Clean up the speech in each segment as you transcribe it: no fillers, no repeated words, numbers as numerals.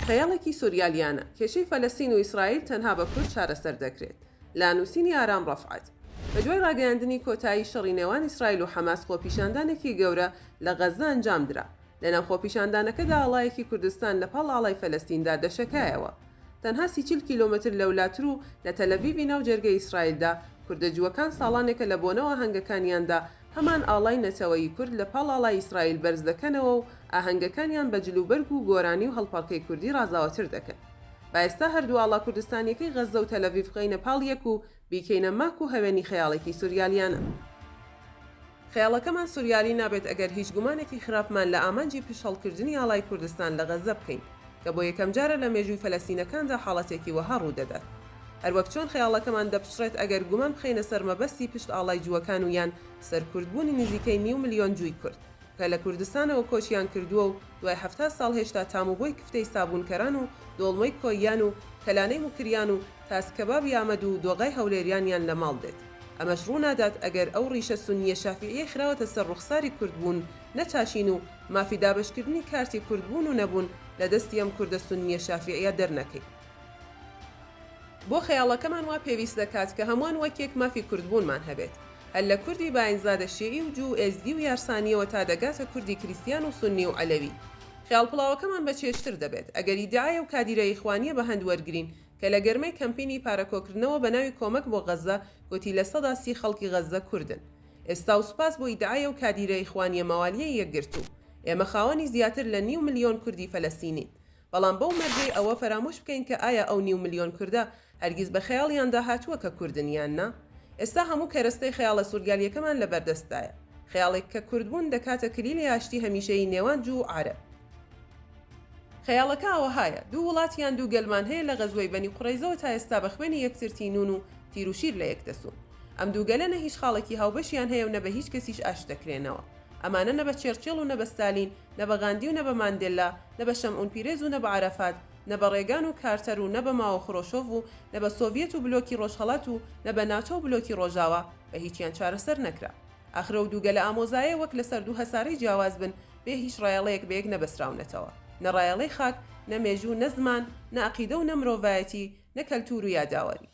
خەیاڵێکی سوریالیانە کێشەی فەلەستین و ئیسرائیل تەنها بە کورد چارەسەر دەکرێت. لە نووسینی ئارام ڕەفعەت بەدوای ڕاگەیاندنی کۆتایی شەڕی نێوان ئیسرائیل و حەماس خۆپیشاندانێکی گەورە لە غەزە ئەنجامدرا. لەناو خۆپیشاندانەکەدا ئاڵایەکی کوردستان لە پاڵ ئاڵای فەلەستیندا دەشەکایەوە. تەنها 30 کیلۆمەتر لەولاتر و لە تەلەڤیڤی ناو جەرگەی ئیسرائیلدا کوردەجووەکان ساڵانێکە لە بۆنەوە هەنگەکانیاندا هەمان ئاڵای نەتەوەی کورد لە پاڵ ئاڵای ئیسرائیل بەرز دەکەنەوە و ئاهەنگەکانیان بە جلوبەرگ و گۆرانی و هەڵپەڵکەی کوردی ڕازاوەتر دەکەن. با ئێستا هەردوو ئاڵا کوردستانیەکەی غەزە و تەلەڤیڤ بخەینە پاڵ یەک و بیکەینە ماک و هەوێنی خەیاڵێکی سوریالیانە. خەیاڵەکەمان سوریالی نابێت ئەگەر هیچ گومانێکی خراپمان لە ئامانجی پشەڵکردنی ئاڵای کوردستان لە غەزە بکەین کە بۆ یەکەم جارە لە مێژووی فەلەستینەکاندا حاڵەتێکی وەها ڕوودەدات. هەروەک چۆن خەیاڵەکەمان دەپشڕێت ئەگەر گومان بخەینە سەر مەبەستی پشت ئاڵای جووەکان و یان سەرکوردبوونی نزیکەی 9 ملیۆن جووی کورد کە لە کوردستانەوە کۆچیان کردووە و دوای 70 ساڵ هێشتا تاموبۆی کفتەی سابوونکەران و دۆڵمەی کۆیان و کەلانەی موکریان و تاسکەبابی ئامەد و دۆغای هەولێریانیان لە ماڵ دێت. ئەمەش ڕوو نادات ئەگەر ئەو ڕیشە سونیە شافعیە خراوەتە سەر ڕوخساری کوردبوون نەچاشین و مافی دابشکردنی کارتی کوردبوون و نەبوون لە دەستی ئەم کوردە سونیە شافعیە دەرنەکەی. بۆ خەیاڵەکەمان وا پێویست دەکات کە هەمووان وەکێک مافی کوردبوونمان هەبێت، هەر لە کوردی باینزادە شێعی و جوو ئێزدی و یارسانیەوە تا دەگاتە کوردی کریستیان و سونی و عەلەوی. خەیاڵ پڵاوەکەمان بە چێشتر دەبێت ئەگەر ئیدعای و کادیرە ئیخوانیە بە هەند وەرگرین کە لە گەرمەی کەمپینی پارەکۆکردنەوە بە ناوی کۆمەک بۆ غەزە گوتی لە 100% خەڵکی غەزە کوردن. ئێستا و سوپاس بۆ ئیدعای و کادیرە ئیخوانیە مەوالیە یەکگرتوو. ئێمە خاوەنی زیاتر لە 9 ملیۆن کوردی فەلەستینین. بەڵام بەو مەرجەی ئەوە فەرامۆش بکەین کە ئایا ئەو 9 ملیۆن کوردە هەرگیز بە خەیاڵیاندا هاتووە کە کوردنیان نا؟ ئێستا هەموو کەرەستەی خەیاڵە سوورگالیەکەمان لە بەردەستایە. خەیاڵێک کە کوردبوون دەکاتە کلیلی ئاشتی هەمیشەی نێوان جوو و عەرەب. خەیاڵەکە ئەوەهایە دوو وڵاتیان دوو گەلمان هەیە لە غەزوەی بەنی قوڕەیزەوە تا ئێستا بە خوێنی یەکتر تینون و تیروشیر لە یەک دەسوون. ئەم دوو گەلە نە هیچ خاڵێکی هاوبەشیان هەیە و نە بە هیچ کەسیش ئاش دەکرێنەوە. ئەمانە نە بە چێرچێڵ و نە بە ستالین، نە بە غاندی و نە بە ماندێلا، نە بە شەمعون پیرێز و نە بە عەرەفات، نە بە ڕێگان و کارتەر و نە بە ماوە خڕۆشۆڤ و نە بە سۆڤیەت و بلۆکی ڕۆژهەڵات و نە بە ناتۆ و بلۆکی ڕۆژاوە بە هیچیان چارەسەر نەکرا. ئاخرە و دووگەلە ئامۆزایە وەک لەسەر دوو هەسارەی جیاواز بن بێ هیچ ڕایەڵەیەک بەیەک نەبەسراونەتەوە، نە ڕایەڵەی خاک، نە مێژوو، نە زمان، نە عەقیدە و نە مرۆڤایەتی، نە کەلتور و یاداوەری.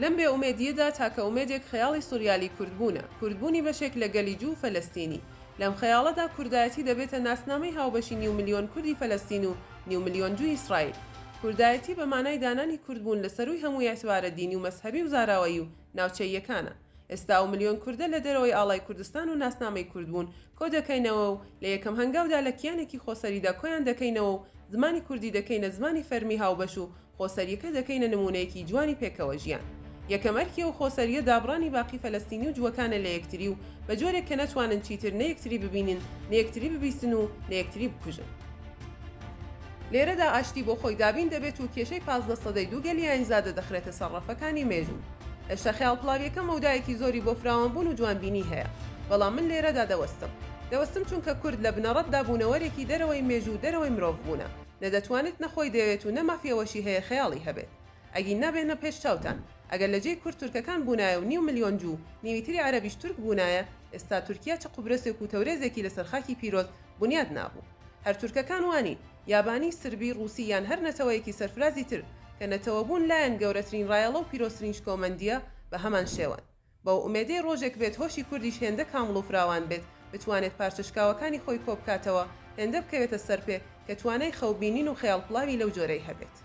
لەم بێ ئومێدیەدا تاکە ئومێدێک خەیاڵی سوریالی کوردبوونە، کوردبوونی بەشێک لە گەلی جوو فەلەستینی. لەم خەیاڵەدا کوردایەتی دەبێتە ناسنامەی هاوبەشی 9 ملیۆن کوردی فەلەستین و 9 ملیۆن جووی ئیسرائیل. کوردایەتی بە مانای دانانی کوردبوون لە سەروی هەموو یاسوارە دینی و مەسهەبی و زاراوەیی و ناوچەیەکانە. ئێستا و ملیۆن کوردە لە دەرەوەی ئاڵای کوردستان و ناسنامەی کوردبوون کۆ دەکەینەوە و لە یەکەم هەنگاودا لە کیانێکی خۆسەریدا کۆیان دەکەینەوە و زمانی کوردی دەکەینە زمانی فەرمی هاوبەش و خۆسەریەکە دەکەینە نمونەیەکی جوانی پێکەوە ژیان. یەکەمەرکی و خۆسەریە دابڕانی باقی فەلەستینی و جووەکانە لە یەکتری و بە جۆرێک کە نەتوانن چیتر نە یەکتری ببینن، نە یەکتری ببیستن و نە یەکتری بکوژن. لێرەدا ئاشتی بۆ خۆی دابین دەبێت و کێشەی 15 سەدەی دووگەلی ئاینزادە دەخرێتە سەرڕەفەکانی مێژوو. هێشتا خەیاڵ پڵاویەکە مەودایەکی زۆری بۆ فراوانبوون و جوانبینی هەیە، بەڵام من لێرەدا دەوەستم چونکە کورد لە بنەڕەتدا بوونەوەرێکی دەرەوەی مێژوو دەرەوەی مرۆڤ بوونە، نەدەتوانێت نەخۆی دەوێت و نەمافیەوەشی هەیە خەیاڵی هەبێت. ئەگین نابێنە پێش چاوتان ئەگەر لە جێی کورد تورکەکان بوونایە و 9 ملیۆن جوو نیویتری عەرەبیش تورک بوونایە ئێستا تورکیا چ قوبرەسێک و تەورێزێکی لەسەر خاکی پیرۆز بنیاد نابوو. هەر تورکەکان وانی یابانی، سربی، ڕووسی یان هەر نەتەوەیەکی سەرفرازی تر کە نەتەوە بوون لایەن گەورەترین ڕایەڵە و پیرۆسترین شکۆمەندیە بە هەمان شێوەن. بەو ئومێدەی ڕۆژێک بێت هۆشی کوردیش هێندە کامڵ و فراوان بێت بتوانێت پارچەشکاوەکانی خۆی کۆبکاتەوە، هێندە بکەوێتە سەرپێ کە توانای خەوبینین و خەیاڵ پڵاوی لەو جۆرەی هەبێت.